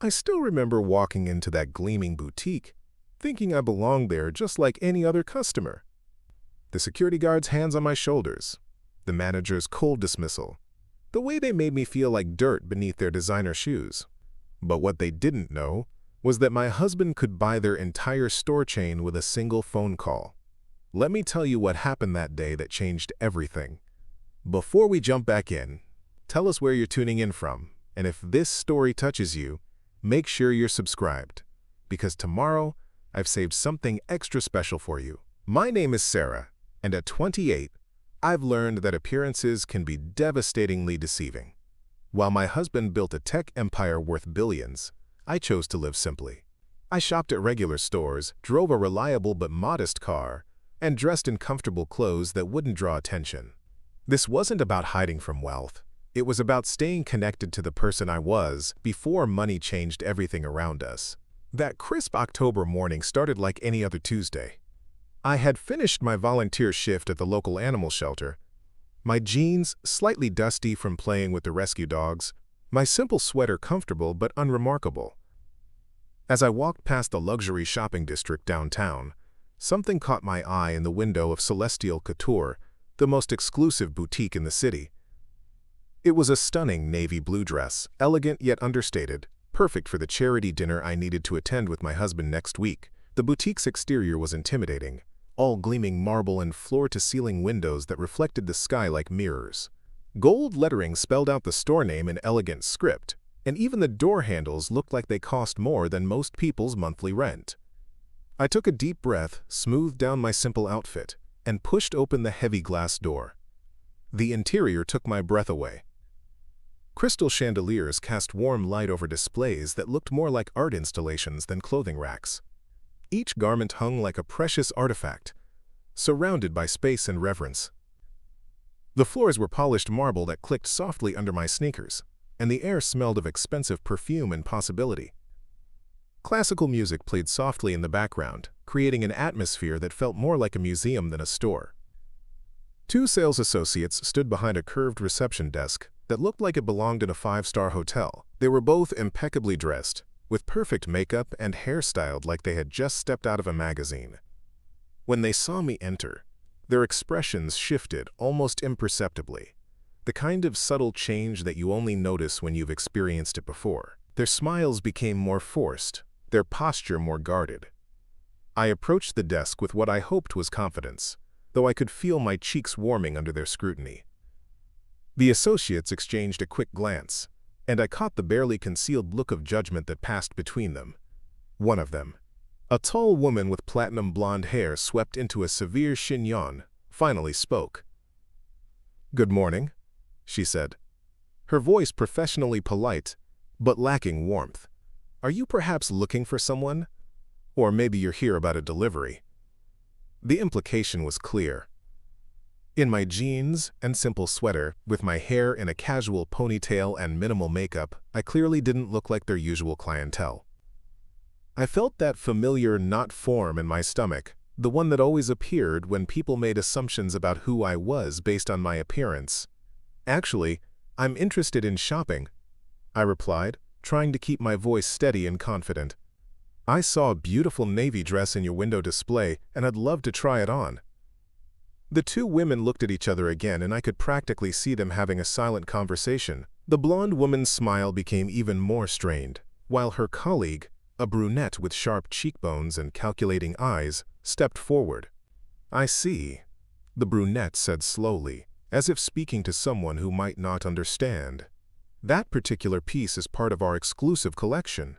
I still remember walking into that gleaming boutique, thinking I belonged there just like any other customer. The security guard's hands on my shoulders, the manager's cold dismissal, the way they made me feel like dirt beneath their designer shoes. But what they didn't know was that my husband could buy their entire store chain with a single phone call. Let me tell you what happened that day that changed everything. Before we jump back in, tell us where you're tuning in from, and if this story touches you, make sure you're subscribed, because tomorrow I've saved something extra special for you. My name is Sarah, and at 28, I've learned that appearances can be devastatingly deceiving. While my husband built a tech empire worth billions, I chose to live simply. I shopped at regular stores, drove a reliable but modest car, and dressed in comfortable clothes that wouldn't draw attention. This wasn't about hiding from wealth. It was about staying connected to the person I was before money changed everything around us. That crisp October morning started like any other Tuesday. I had finished my volunteer shift at the local animal shelter, my jeans slightly dusty from playing with the rescue dogs, my simple sweater comfortable but unremarkable. As I walked past the luxury shopping district downtown, something caught my eye in the window of Celestial Couture, the most exclusive boutique in the city. It was a stunning navy blue dress, elegant yet understated, perfect for the charity dinner I needed to attend with my husband next week. The boutique's exterior was intimidating, all gleaming marble and floor-to-ceiling windows that reflected the sky like mirrors. Gold lettering spelled out the store name in elegant script, and even the door handles looked like they cost more than most people's monthly rent. I took a deep breath, smoothed down my simple outfit, and pushed open the heavy glass door. The interior took my breath away. Crystal chandeliers cast warm light over displays that looked more like art installations than clothing racks. Each garment hung like a precious artifact, surrounded by space and reverence. The floors were polished marble that clicked softly under my sneakers, and the air smelled of expensive perfume and possibility. Classical music played softly in the background, creating an atmosphere that felt more like a museum than a store. Two sales associates stood behind a curved reception desk that looked like it belonged in a five-star hotel. They were both impeccably dressed, with perfect makeup and hair styled like they had just stepped out of a magazine. When they saw me enter, their expressions shifted almost imperceptibly, the kind of subtle change that you only notice when you've experienced it before. Their smiles became more forced, their posture more guarded. I approached the desk with what I hoped was confidence, though I could feel my cheeks warming under their scrutiny. The associates exchanged a quick glance, and I caught the barely concealed look of judgment that passed between them. One of them, a tall woman with platinum blonde hair swept into a severe chignon, finally spoke. "Good morning," she said, her voice professionally polite, but lacking warmth. "Are you perhaps looking for someone? Or maybe you're here about a delivery." The implication was clear. In my jeans and simple sweater, with my hair in a casual ponytail and minimal makeup, I clearly didn't look like their usual clientele. I felt that familiar knot form in my stomach, the one that always appeared when people made assumptions about who I was based on my appearance. "Actually, I'm interested in shopping," I replied, trying to keep my voice steady and confident. "I saw a beautiful navy dress in your window display, and I'd love to try it on." The two women looked at each other again, and I could practically see them having a silent conversation. The blonde woman's smile became even more strained, while her colleague, a brunette with sharp cheekbones and calculating eyes, stepped forward. "I see," the brunette said slowly, as if speaking to someone who might not understand. "That particular piece is part of our exclusive collection.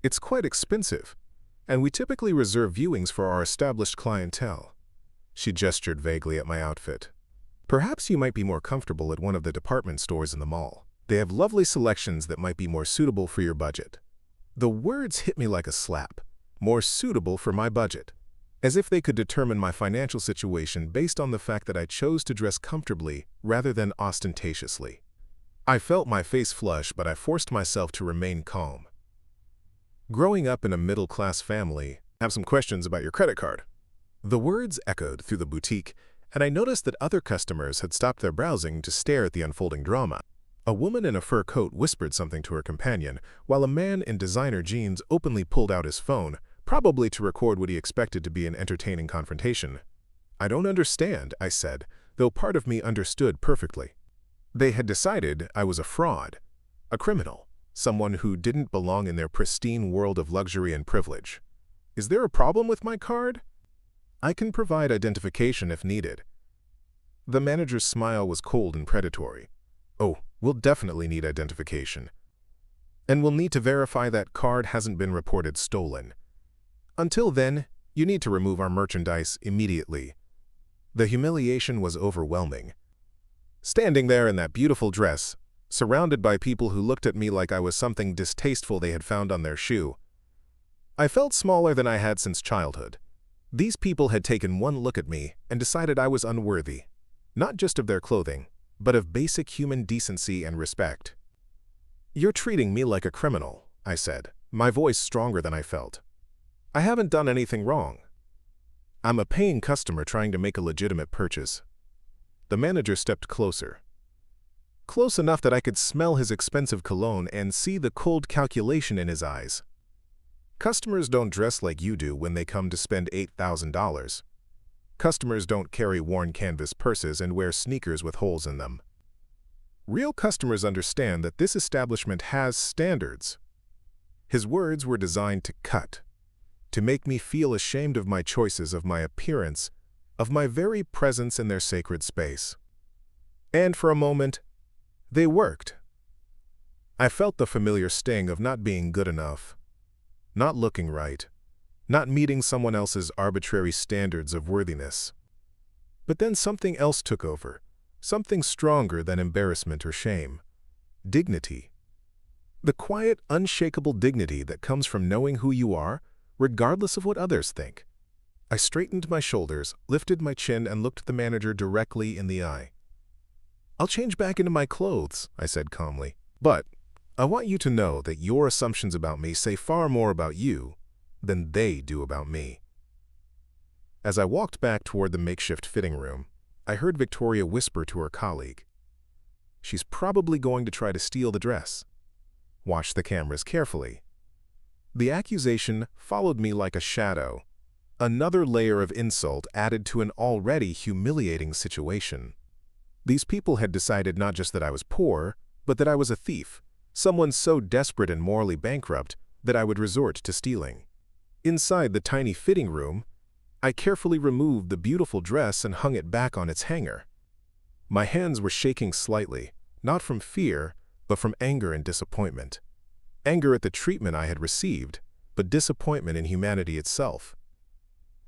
It's quite expensive, and we typically reserve viewings for our established clientele." She gestured vaguely at my outfit. "Perhaps you might be more comfortable at one of the department stores in the mall. They have lovely selections that might be more suitable for your budget." The words hit me like a slap. More suitable for my budget. As if they could determine my financial situation based on the fact that I chose to dress comfortably rather than ostentatiously. I felt my face flush, but I forced myself to remain calm. "Growing up in a middle-class family, I have some questions about your credit card." The words echoed through the boutique, and I noticed that other customers had stopped their browsing to stare at the unfolding drama. A woman in a fur coat whispered something to her companion, while a man in designer jeans openly pulled out his phone, probably to record what he expected to be an entertaining confrontation. "I don't understand," I said, though part of me understood perfectly. They had decided I was a fraud, a criminal, someone who didn't belong in their pristine world of luxury and privilege. "Is there a problem with my card?" "I can provide identification if needed." The manager's smile was cold and predatory. "Oh, we'll definitely need identification. And we'll need to verify that card hasn't been reported stolen. Until then, you need to remove our merchandise immediately." The humiliation was overwhelming. Standing there in that beautiful dress, surrounded by people who looked at me like I was something distasteful they had found on their shoe, I felt smaller than I had since childhood. These people had taken one look at me and decided I was unworthy, not just of their clothing, but of basic human decency and respect. "You're treating me like a criminal," I said, my voice stronger than I felt. "I haven't done anything wrong. I'm a paying customer trying to make a legitimate purchase." The manager stepped closer. Close enough that I could smell his expensive cologne and see the cold calculation in his eyes. "Customers don't dress like you do when they come to spend $8,000. Customers don't carry worn canvas purses and wear sneakers with holes in them. Real customers understand that this establishment has standards." His words were designed to cut, to make me feel ashamed of my choices, of my appearance, of my very presence in their sacred space. And for a moment, they worked. I felt the familiar sting of not being good enough, not looking right, not meeting someone else's arbitrary standards of worthiness. But then something else took over, something stronger than embarrassment or shame. Dignity. The quiet, unshakable dignity that comes from knowing who you are, regardless of what others think. I straightened my shoulders, lifted my chin, and looked the manager directly in the eye. "I'll change back into my clothes," I said calmly. "But I want you to know that your assumptions about me say far more about you than they do about me." As I walked back toward the makeshift fitting room, I heard Victoria whisper to her colleague, "She's probably going to try to steal the dress. Watch the cameras carefully." The accusation followed me like a shadow, another layer of insult added to an already humiliating situation. These people had decided not just that I was poor, but that I was a thief, someone so desperate and morally bankrupt that I would resort to stealing. Inside the tiny fitting room, I carefully removed the beautiful dress and hung it back on its hanger. My hands were shaking slightly, not from fear, but from anger and disappointment. Anger at the treatment I had received, but disappointment in humanity itself.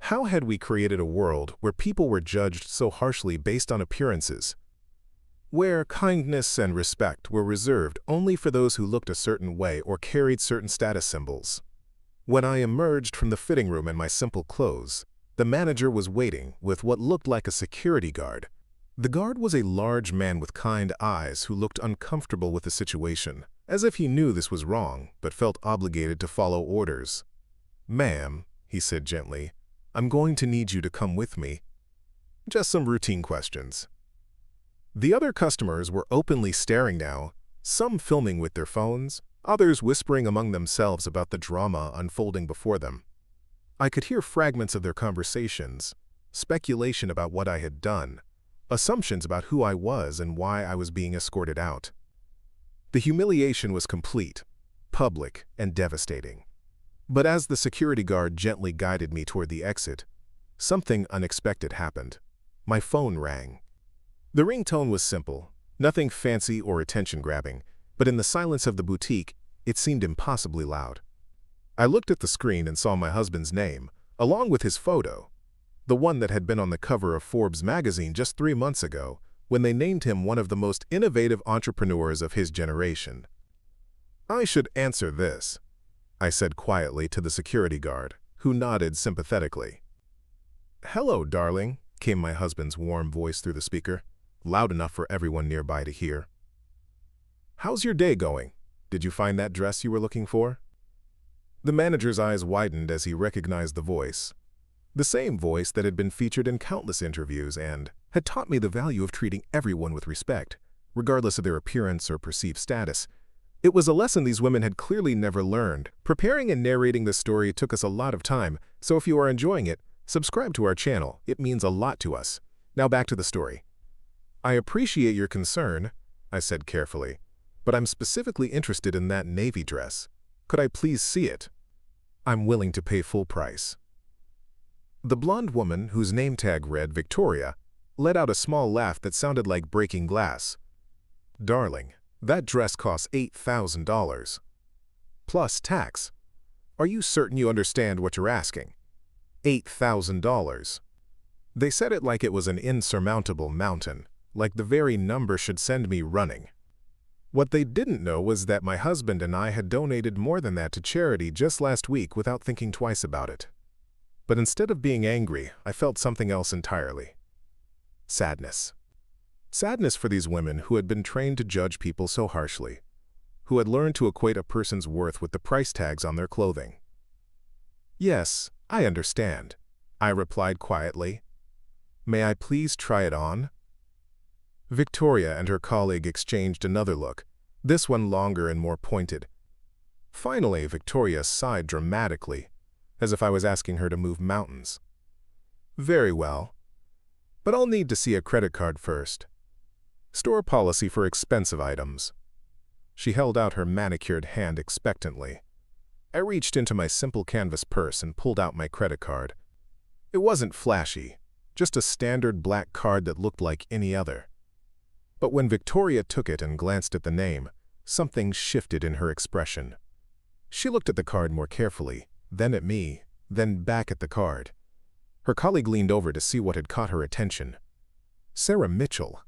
How had we created a world where people were judged so harshly based on appearances? Where kindness and respect were reserved only for those who looked a certain way or carried certain status symbols? When I emerged from the fitting room in my simple clothes, the manager was waiting with what looked like a security guard. The guard was a large man with kind eyes who looked uncomfortable with the situation, as if he knew this was wrong, but felt obligated to follow orders. "Ma'am," he said gently, "I'm going to need you to come with me. Just some routine questions." The other customers were openly staring now, some filming with their phones, others whispering among themselves about the drama unfolding before them. I could hear fragments of their conversations, speculation about what I had done, assumptions about who I was and why I was being escorted out. The humiliation was complete, public, and devastating. But as the security guard gently guided me toward the exit, something unexpected happened. My phone rang. The ringtone was simple, nothing fancy or attention-grabbing, but in the silence of the boutique, it seemed impossibly loud. I looked at the screen and saw my husband's name, along with his photo, the one that had been on the cover of Forbes magazine just 3 months ago, when they named him one of the most innovative entrepreneurs of his generation. "I should answer this," I said quietly to the security guard, who nodded sympathetically. "Hello, darling," came my husband's warm voice through the speaker, loud enough for everyone nearby to hear. "How's your day going? Did you find that dress you were looking for?" The manager's eyes widened as he recognized the voice. The same voice that had been featured in countless interviews and had taught me the value of treating everyone with respect, regardless of their appearance or perceived status. It was a lesson these women had clearly never learned. Preparing and narrating this story took us a lot of time, so if you are enjoying it, subscribe to our channel. It means a lot to us. Now back to the story. "I appreciate your concern," I said carefully, "but I'm specifically interested in that navy dress. Could I please see it? I'm willing to pay full price." The blonde woman, whose name tag read Victoria, let out a small laugh that sounded like breaking glass. "Darling, that dress costs $8,000. Plus tax. Are you certain you understand what you're asking? $8,000. They said it like it was an insurmountable mountain, like the very number should send me running. What they didn't know was that my husband and I had donated more than that to charity just last week without thinking twice about it. But instead of being angry, I felt something else entirely. Sadness. Sadness for these women who had been trained to judge people so harshly, who had learned to equate a person's worth with the price tags on their clothing. "Yes, I understand," I replied quietly. "May I please try it on?" Victoria and her colleague exchanged another look, this one longer and more pointed. Finally, Victoria sighed dramatically, as if I was asking her to move mountains. "Very well. But I'll need to see a credit card first. Store policy for expensive items." She held out her manicured hand expectantly. I reached into my simple canvas purse and pulled out my credit card. It wasn't flashy, just a standard black card that looked like any other. But when Victoria took it and glanced at the name, something shifted in her expression. She looked at the card more carefully, then at me, then back at the card. Her colleague leaned over to see what had caught her attention. "Sarah Mitchell."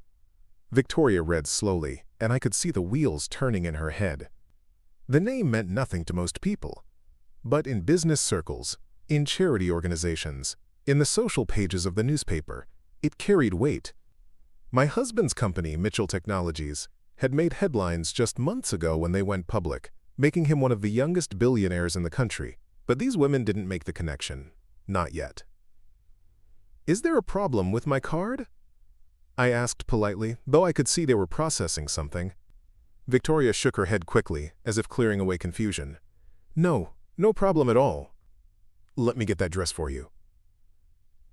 Victoria read slowly, and I could see the wheels turning in her head. The name meant nothing to most people. But in business circles, in charity organizations, in the social pages of the newspaper, it carried weight. My husband's company, Mitchell Technologies, had made headlines just months ago when they went public, making him one of the youngest billionaires in the country. But these women didn't make the connection. Not yet. "Is there a problem with my card?" I asked politely, though I could see they were processing something. Victoria shook her head quickly, as if clearing away confusion. "No, no problem at all. Let me get that dress for you."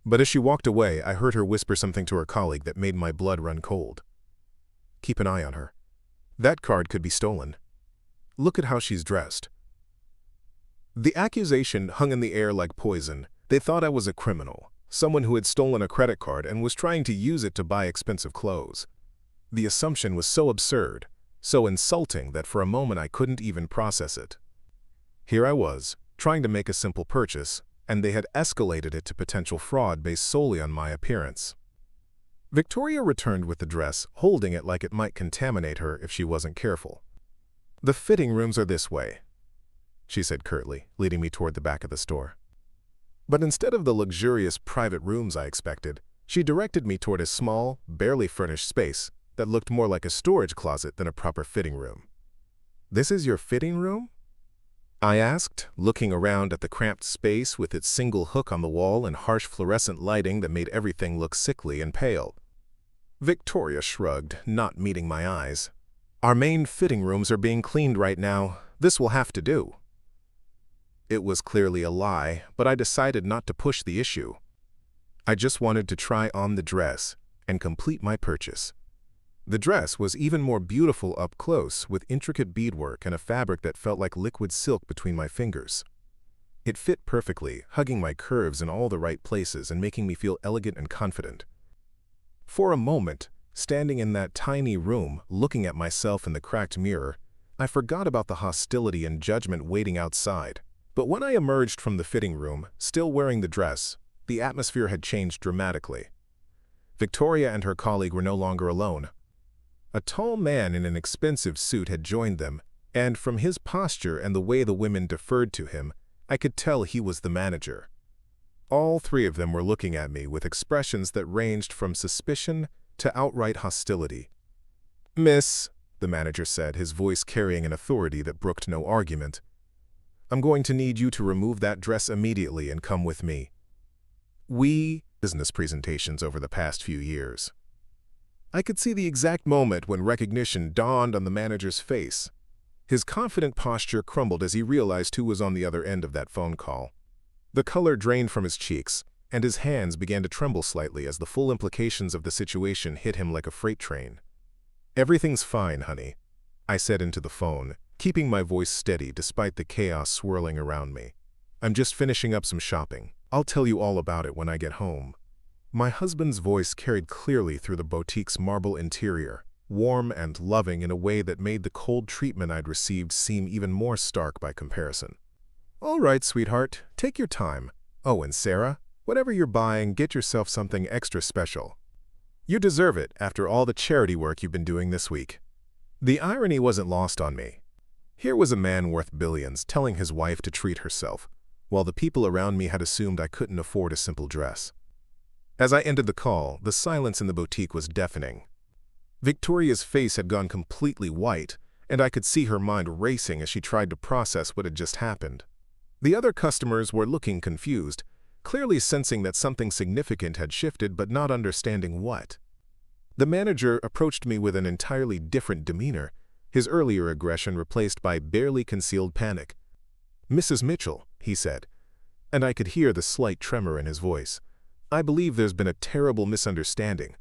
But as she walked away, I heard her whisper something to her colleague that made my blood run cold. "Keep an eye on her. That card could be stolen. Look at how she's dressed." The accusation hung in the air like poison. They thought I was a criminal, someone who had stolen a credit card and was trying to use it to buy expensive clothes. The assumption was so absurd, so insulting that for a moment I couldn't even process it. Here I was, trying to make a simple purchase, and they had escalated it to potential fraud based solely on my appearance. Victoria returned with the dress, holding it like it might contaminate her if she wasn't careful. "The fitting rooms are this way," she said curtly, leading me toward the back of the store. But instead of the luxurious private rooms I expected, she directed me toward a small, barely furnished space that looked more like a storage closet than a proper fitting room. "This is your fitting room?" I asked, looking around at the cramped space with its single hook on the wall and harsh fluorescent lighting that made everything look sickly and pale. Victoria shrugged, not meeting my eyes. "Our main fitting rooms are being cleaned right now. This will have to do." It was clearly a lie, but I decided not to push the issue. I just wanted to try on the dress and complete my purchase. The dress was even more beautiful up close, with intricate beadwork and a fabric that felt like liquid silk between my fingers. It fit perfectly, hugging my curves in all the right places and making me feel elegant and confident. For a moment, standing in that tiny room, looking at myself in the cracked mirror, I forgot about the hostility and judgment waiting outside. But when I emerged from the fitting room, still wearing the dress, the atmosphere had changed dramatically. Victoria and her colleague were no longer alone. A tall man in an expensive suit had joined them, and from his posture and the way the women deferred to him, I could tell he was the manager. All three of them were looking at me with expressions that ranged from suspicion to outright hostility. "Miss," the manager said, his voice carrying an authority that brooked no argument, "I'm going to need you to remove that dress immediately and come with me. We business presentations over the past few years." I could see the exact moment when recognition dawned on the manager's face. His confident posture crumbled as he realized who was on the other end of that phone call. The color drained from his cheeks, and his hands began to tremble slightly as the full implications of the situation hit him like a freight train. "Everything's fine, honey," I said into the phone, keeping my voice steady despite the chaos swirling around me. "I'm just finishing up some shopping. I'll tell you all about it when I get home." My husband's voice carried clearly through the boutique's marble interior, warm and loving in a way that made the cold treatment I'd received seem even more stark by comparison. "All right, sweetheart, take your time. Oh, and Sarah, whatever you're buying, get yourself something extra special. You deserve it after all the charity work you've been doing this week." The irony wasn't lost on me. Here was a man worth billions telling his wife to treat herself, while the people around me had assumed I couldn't afford a simple dress. As I ended the call, the silence in the boutique was deafening. Victoria's face had gone completely white, and I could see her mind racing as she tried to process what had just happened. The other customers were looking confused, clearly sensing that something significant had shifted but not understanding what. The manager approached me with an entirely different demeanor, his earlier aggression replaced by barely concealed panic. "Mrs. Mitchell," he said, and I could hear the slight tremor in his voice. "I believe there's been a terrible misunderstanding.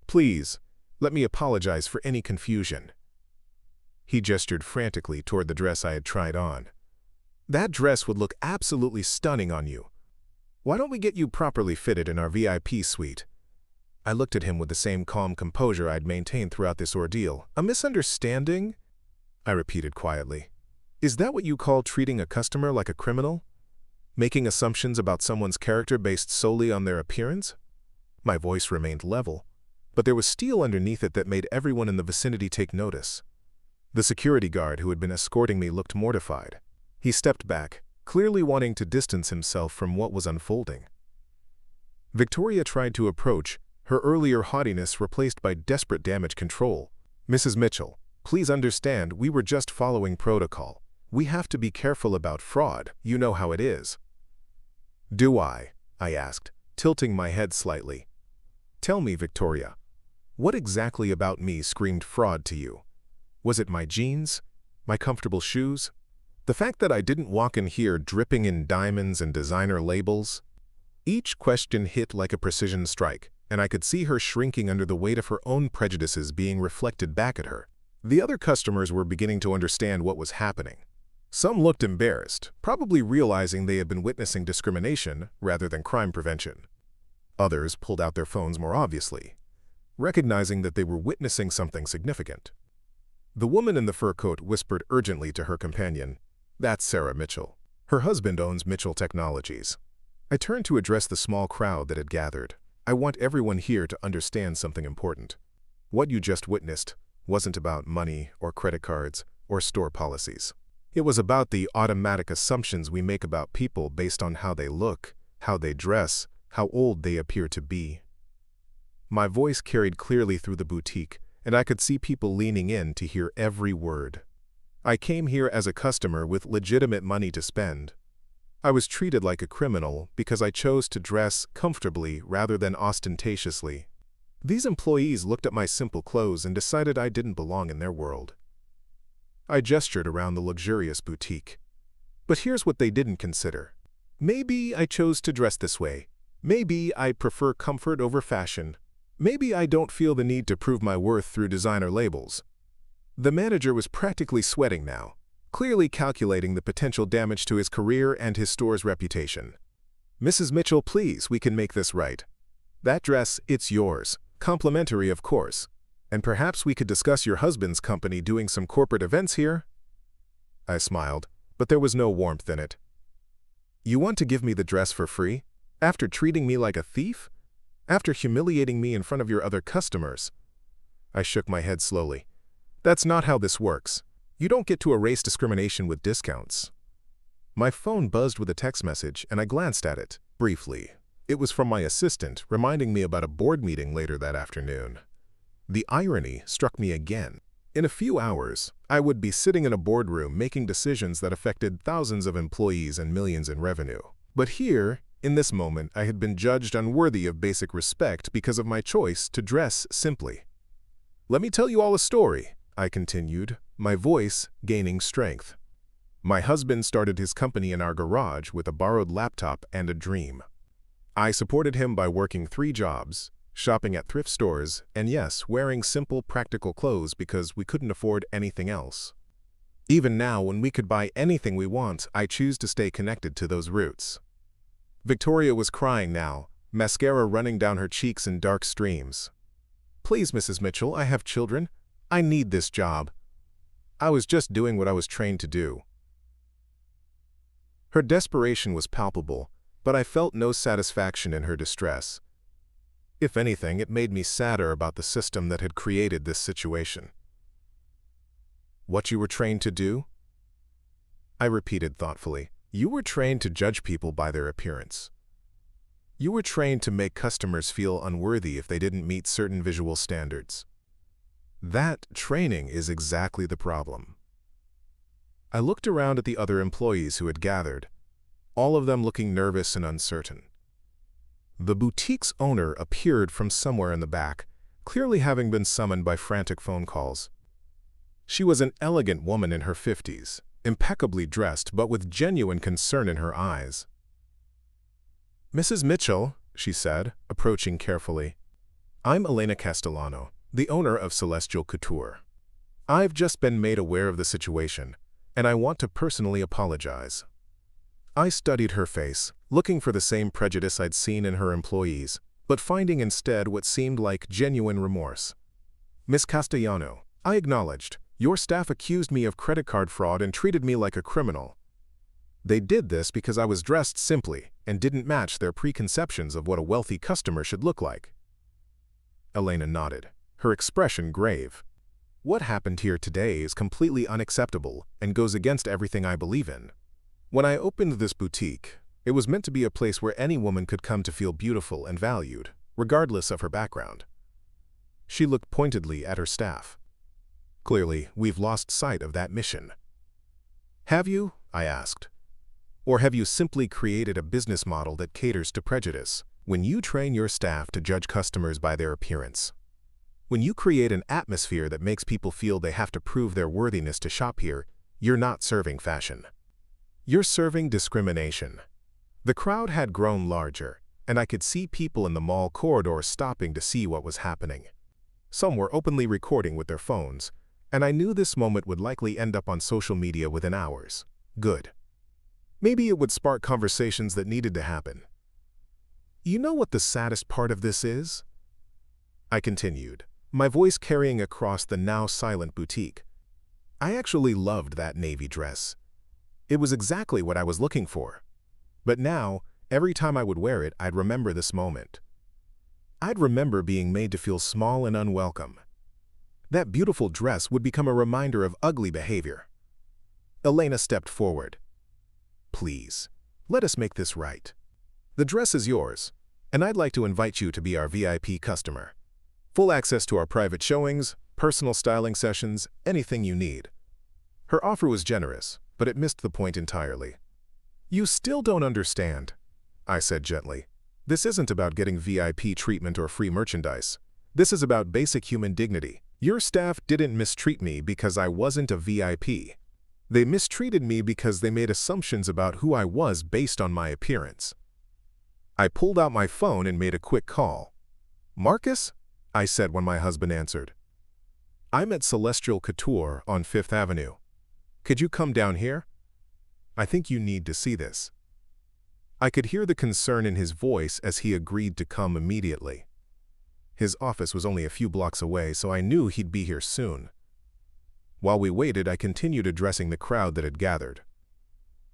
Please, let me apologize for any confusion." He gestured frantically toward the dress I had tried on. "That dress would look absolutely stunning on you. Why don't we get you properly fitted in our VIP suite?" I looked at him with the same calm composure I'd maintained throughout this ordeal. "A misunderstanding?" I repeated quietly. "Is that what you call treating a customer like a criminal? Making assumptions about someone's character based solely on their appearance?" My voice remained level, but there was steel underneath it that made everyone in the vicinity take notice. The security guard who had been escorting me looked mortified. He stepped back, clearly wanting to distance himself from what was unfolding. Victoria tried to approach, her earlier haughtiness replaced by desperate damage control. "Mrs. Mitchell, please understand we were just following protocol. We have to be careful about fraud, you know how it is." "Do I?" I asked, tilting my head slightly. "Tell me, Victoria, what exactly about me screamed fraud to you? Was it my jeans? My comfortable shoes? The fact that I didn't walk in here dripping in diamonds and designer labels?" Each question hit like a precision strike, and I could see her shrinking under the weight of her own prejudices being reflected back at her. The other customers were beginning to understand what was happening. Some looked embarrassed, probably realizing they had been witnessing discrimination rather than crime prevention. Others pulled out their phones more obviously, recognizing that they were witnessing something significant. The woman in the fur coat whispered urgently to her companion, "That's Sarah Mitchell. Her husband owns Mitchell Technologies." I turned to address the small crowd that had gathered. "I want everyone here to understand something important. What you just witnessed wasn't about money or credit cards or store policies. It was about the automatic assumptions we make about people based on how they look, how they dress, how old they appear to be." My voice carried clearly through the boutique, and I could see people leaning in to hear every word. I came here as a customer with legitimate money to spend. I was treated like a criminal because I chose to dress comfortably rather than ostentatiously. These employees looked at my simple clothes and decided I didn't belong in their world. I gestured around the luxurious boutique. But here's what they didn't consider. Maybe I chose to dress this way. Maybe I prefer comfort over fashion. Maybe I don't feel the need to prove my worth through designer labels. The manager was practically sweating now, clearly calculating the potential damage to his career and his store's reputation. "Mrs. Mitchell, please, we can make this right. That dress, it's yours. Complimentary, of course. And perhaps we could discuss your husband's company doing some corporate events here?" I smiled, but there was no warmth in it. "You want to give me the dress for free? After treating me like a thief? After humiliating me in front of your other customers?" I shook my head slowly. "That's not how this works. You don't get to erase discrimination with discounts." My phone buzzed with a text message, and I glanced at it, briefly. It was from my assistant, reminding me about a board meeting later that afternoon. The irony struck me again. In a few hours, I would be sitting in a boardroom making decisions that affected thousands of employees and millions in revenue. But here, in this moment, I had been judged unworthy of basic respect because of my choice to dress simply. Let me tell you all a story, I continued, my voice gaining strength. My husband started his company in our garage with a borrowed laptop and a dream. I supported him by working 3 jobs, shopping at thrift stores, and yes, wearing simple, practical clothes because we couldn't afford anything else. Even now, when we could buy anything we want, I choose to stay connected to those roots. Victoria was crying now, mascara running down her cheeks in dark streams. Please, Mrs. Mitchell, I have children. I need this job. I was just doing what I was trained to do. Her desperation was palpable, but I felt no satisfaction in her distress. If anything, it made me sadder about the system that had created this situation. What you were trained to do? I repeated thoughtfully. You were trained to judge people by their appearance. You were trained to make customers feel unworthy if they didn't meet certain visual standards. That training is exactly the problem. I looked around at the other employees who had gathered, all of them looking nervous and uncertain. The boutique's owner appeared from somewhere in the back, clearly having been summoned by frantic phone calls. She was an elegant woman in her 50s, impeccably dressed but with genuine concern in her eyes. Mrs. Mitchell, she said, approaching carefully, I'm Elena Castellano, the owner of Celestial Couture. I've just been made aware of the situation, and I want to personally apologize. I studied her face, looking for the same prejudice I'd seen in her employees, but finding instead what seemed like genuine remorse. Miss Castellano, I acknowledged, your staff accused me of credit card fraud and treated me like a criminal. They did this because I was dressed simply and didn't match their preconceptions of what a wealthy customer should look like. Elena nodded, her expression grave. What happened here today is completely unacceptable and goes against everything I believe in. When I opened this boutique, it was meant to be a place where any woman could come to feel beautiful and valued, regardless of her background. She looked pointedly at her staff. Clearly, we've lost sight of that mission. Have you? I asked. Or have you simply created a business model that caters to prejudice? When you train your staff to judge customers by their appearance, when you create an atmosphere that makes people feel they have to prove their worthiness to shop here, you're not serving fashion. You're serving discrimination. The crowd had grown larger, and I could see people in the mall corridor stopping to see what was happening. Some were openly recording with their phones, and I knew this moment would likely end up on social media within hours. Good. Maybe it would spark conversations that needed to happen. You know what the saddest part of this is? I continued, my voice carrying across the now silent boutique. I actually loved that navy dress. It was exactly what I was looking for. But now, every time I would wear it, I'd remember this moment. I'd remember being made to feel small and unwelcome. That beautiful dress would become a reminder of ugly behavior. Elena stepped forward. Please, let us make this right. The dress is yours, and I'd like to invite you to be our VIP customer. Full access to our private showings, personal styling sessions, anything you need. Her offer was generous, but it missed the point entirely. You still don't understand, I said gently. This isn't about getting VIP treatment or free merchandise. This is about basic human dignity. Your staff didn't mistreat me because I wasn't a VIP. They mistreated me because they made assumptions about who I was based on my appearance. I pulled out my phone and made a quick call. Marcus? I said when my husband answered. I'm at Celestial Couture on 5th Avenue. Could you come down here? I think you need to see this. I could hear the concern in his voice as he agreed to come immediately. His office was only a few blocks away, so I knew he'd be here soon. While we waited, I continued addressing the crowd that had gathered.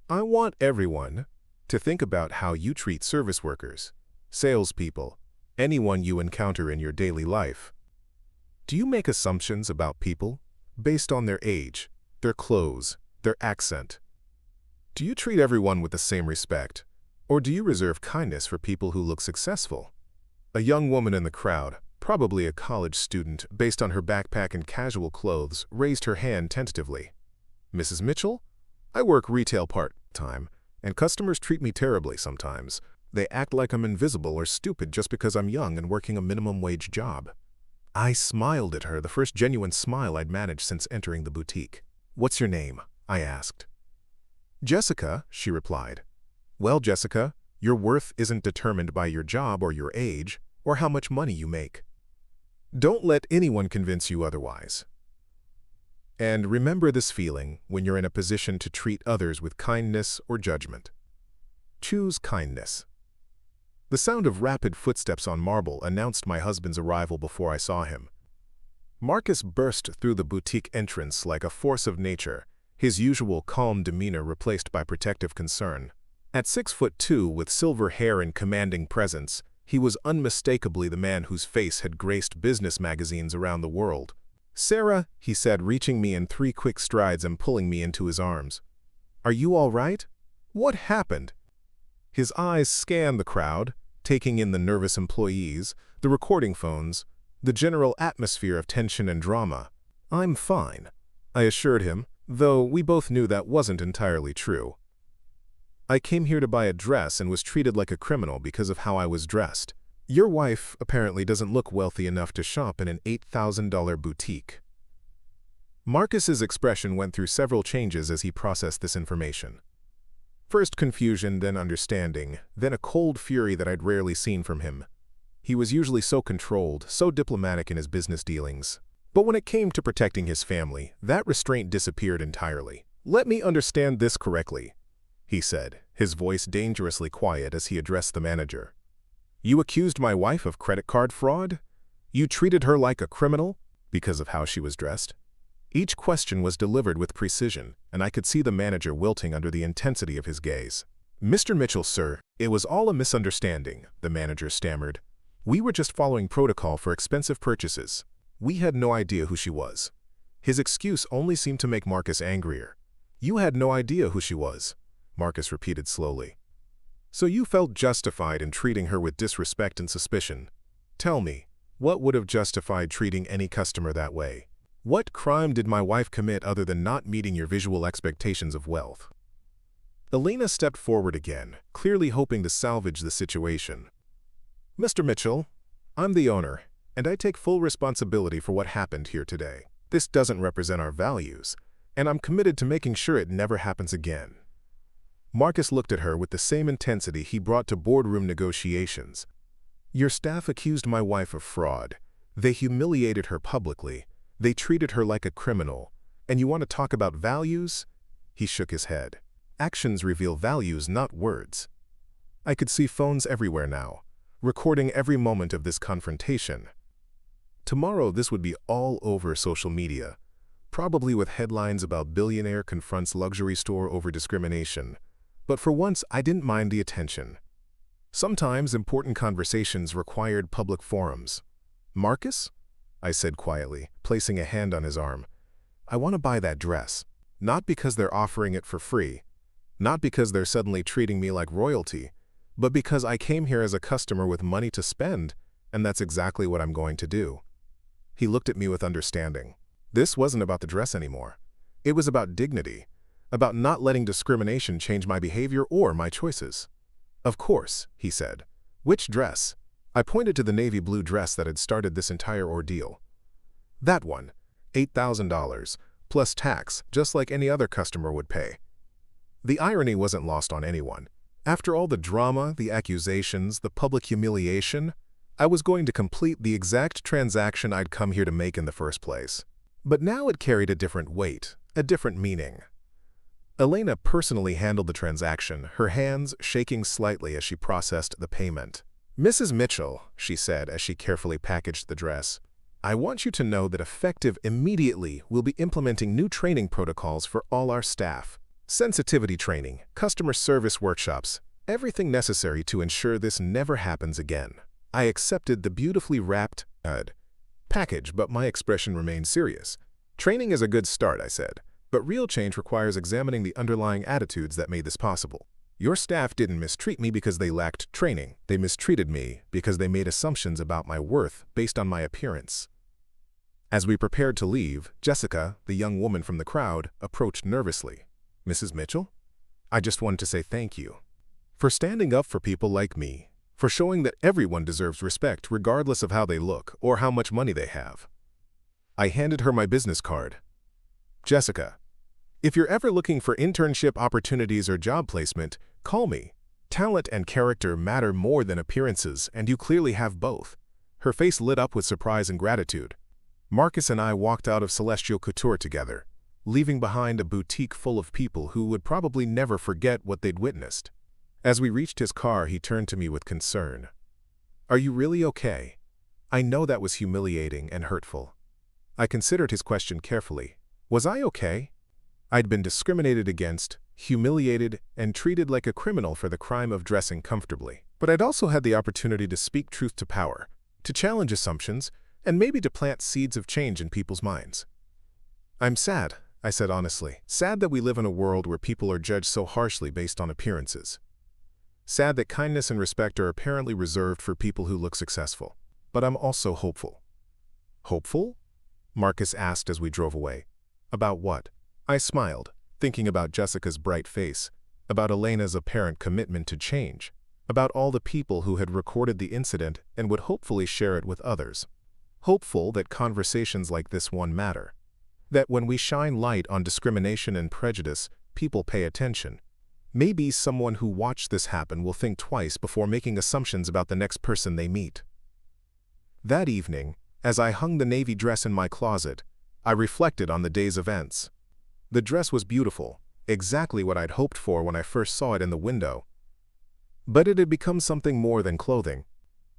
I want everyone to think about how you treat service workers, salespeople, anyone you encounter in your daily life. Do you make assumptions about people based on their age, their clothes, their accent? Do you treat everyone with the same respect, or do you reserve kindness for people who look successful? A young woman in the crowd, probably a college student based on her backpack and casual clothes, raised her hand tentatively. Mrs. Mitchell? I work retail part-time, and customers treat me terribly sometimes. They act like I'm invisible or stupid just because I'm young and working a minimum wage job. I smiled at her, the first genuine smile I'd managed since entering the boutique. "What's your name?" I asked. "Jessica," she replied. "Well, Jessica, your worth isn't determined by your job or your age or how much money you make. Don't let anyone convince you otherwise. And remember this feeling when you're in a position to treat others with kindness or judgment. Choose kindness." The sound of rapid footsteps on marble announced my husband's arrival before I saw him. Marcus burst through the boutique entrance like a force of nature, his usual calm demeanor replaced by protective concern. At 6'2", with silver hair and commanding presence, he was unmistakably the man whose face had graced business magazines around the world. "Sarah," he said, reaching me in 3 quick strides and pulling me into his arms. "Are you all right? What happened?" His eyes scanned the crowd, taking in the nervous employees, the recording phones, the general atmosphere of tension and drama. "I'm fine," I assured him, though we both knew that wasn't entirely true. "I came here to buy a dress and was treated like a criminal because of how I was dressed. Your wife apparently doesn't look wealthy enough to shop in an $8,000 boutique." Marcus's expression went through several changes as he processed this information. First confusion, then understanding, then a cold fury that I'd rarely seen from him. He was usually so controlled, so diplomatic in his business dealings. But when it came to protecting his family, that restraint disappeared entirely. "Let me understand this correctly," he said, his voice dangerously quiet as he addressed the manager. "You accused my wife of credit card fraud? You treated her like a criminal because of how she was dressed?" Each question was delivered with precision, and I could see the manager wilting under the intensity of his gaze. "Mr. Mitchell, sir, it was all a misunderstanding," the manager stammered. "We were just following protocol for expensive purchases. We had no idea who she was." His excuse only seemed to make Marcus angrier. "You had no idea who she was," Marcus repeated slowly. "So you felt justified in treating her with disrespect and suspicion. Tell me, what would have justified treating any customer that way? What crime did my wife commit other than not meeting your visual expectations of wealth?" Elena stepped forward again, clearly hoping to salvage the situation. "Mr. Mitchell, I'm the owner, and I take full responsibility for what happened here today. This doesn't represent our values, and I'm committed to making sure it never happens again." Marcus looked at her with the same intensity he brought to boardroom negotiations. "Your staff accused my wife of fraud. They humiliated her publicly. They treated her like a criminal. And you want to talk about values?" He shook his head. "Actions reveal values, not words." I could see phones everywhere now, recording every moment of this confrontation. Tomorrow this would be all over social media, probably with headlines about billionaire confronts luxury store over discrimination. But for once, I didn't mind the attention. Sometimes important conversations required public forums. "Marcus?" I said quietly, placing a hand on his arm. "I want to buy that dress. Not because they're offering it for free. Not because they're suddenly treating me like royalty. But because I came here as a customer with money to spend, and that's exactly what I'm going to do." He looked at me with understanding. This wasn't about the dress anymore. It was about dignity, about not letting discrimination change my behavior or my choices. "Of course," he said. "Which dress?" I pointed to the navy blue dress that had started this entire ordeal. "That one, $8,000, plus tax, just like any other customer would pay." The irony wasn't lost on anyone. After all the drama, the accusations, the public humiliation, I was going to complete the exact transaction I'd come here to make in the first place. But now it carried a different weight, a different meaning. Elena personally handled the transaction, her hands shaking slightly as she processed the payment. "Mrs. Mitchell," she said as she carefully packaged the dress, "I want you to know that effective immediately we'll be implementing new training protocols for all our staff. Sensitivity training, customer service workshops, everything necessary to ensure this never happens again." I accepted the beautifully wrapped package, but my expression remained serious. "Training is a good start," I said, "but real change requires examining the underlying attitudes that made this possible. Your staff didn't mistreat me because they lacked training. They mistreated me because they made assumptions about my worth based on my appearance." As we prepared to leave, Jessica, the young woman from the crowd, approached nervously. "Mrs. Mitchell? I just wanted to say thank you for standing up for people like me, for showing that everyone deserves respect regardless of how they look or how much money they have. I handed her my business card. Jessica, if you're ever looking for internship opportunities or job placement, call me. Talent and character matter more than appearances, and you clearly have both. Her face lit up with surprise and gratitude. Marcus and I walked out of Celestial Couture together, leaving behind a boutique full of people who would probably never forget what they'd witnessed. As we reached his car, he turned to me with concern. "Are you really okay?" I know that was humiliating and hurtful. I considered his question carefully. Was I okay? I'd been discriminated against, humiliated, and treated like a criminal for the crime of dressing comfortably. But I'd also had the opportunity to speak truth to power, to challenge assumptions, and maybe to plant seeds of change in people's minds. "I'm sad," I said honestly. Sad that we live in a world where people are judged so harshly based on appearances. Sad that kindness and respect are apparently reserved for people who look successful. But I'm also hopeful. Hopeful? Marcus asked as we drove away. About what? I smiled, thinking about Jessica's bright face, about Elena's apparent commitment to change, about all the people who had recorded the incident and would hopefully share it with others. Hopeful that conversations like this one matter. That when we shine light on discrimination and prejudice, people pay attention. Maybe someone who watched this happen will think twice before making assumptions about the next person they meet. That evening, as I hung the navy dress in my closet, I reflected on the day's events. The dress was beautiful, exactly what I'd hoped for when I first saw it in the window. But it had become something more than clothing.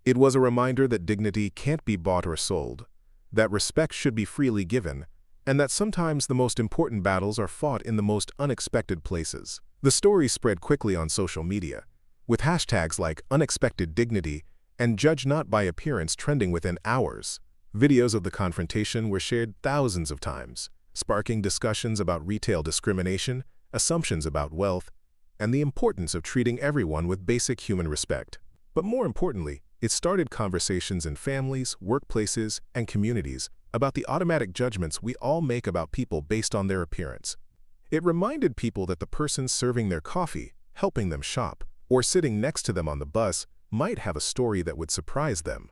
It was a reminder that dignity can't be bought or sold, that respect should be freely given, and that sometimes the most important battles are fought in the most unexpected places. The story spread quickly on social media, with hashtags like unexpected dignity and judge not by appearance trending within hours. Videos of the confrontation were shared thousands of times, sparking discussions about retail discrimination, assumptions about wealth, and the importance of treating everyone with basic human respect. But more importantly, it started conversations in families, workplaces, and communities about the automatic judgments we all make about people based on their appearance. It reminded people that the person serving their coffee, helping them shop, or sitting next to them on the bus might have a story that would surprise them.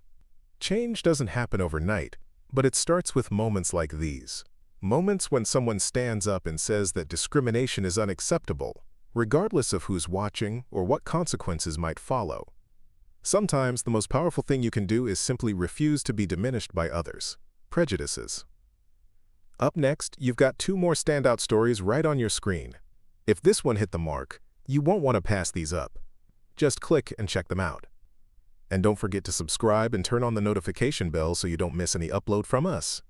Change doesn't happen overnight, but it starts with moments like these. Moments when someone stands up and says that discrimination is unacceptable, regardless of who's watching or what consequences might follow. Sometimes the most powerful thing you can do is simply refuse to be diminished by others' prejudices. Up next, you've got two more standout stories right on your screen. If this one hit the mark, you won't want to pass these up. Just click and check them out. And don't forget to subscribe and turn on the notification bell so you don't miss any upload from us.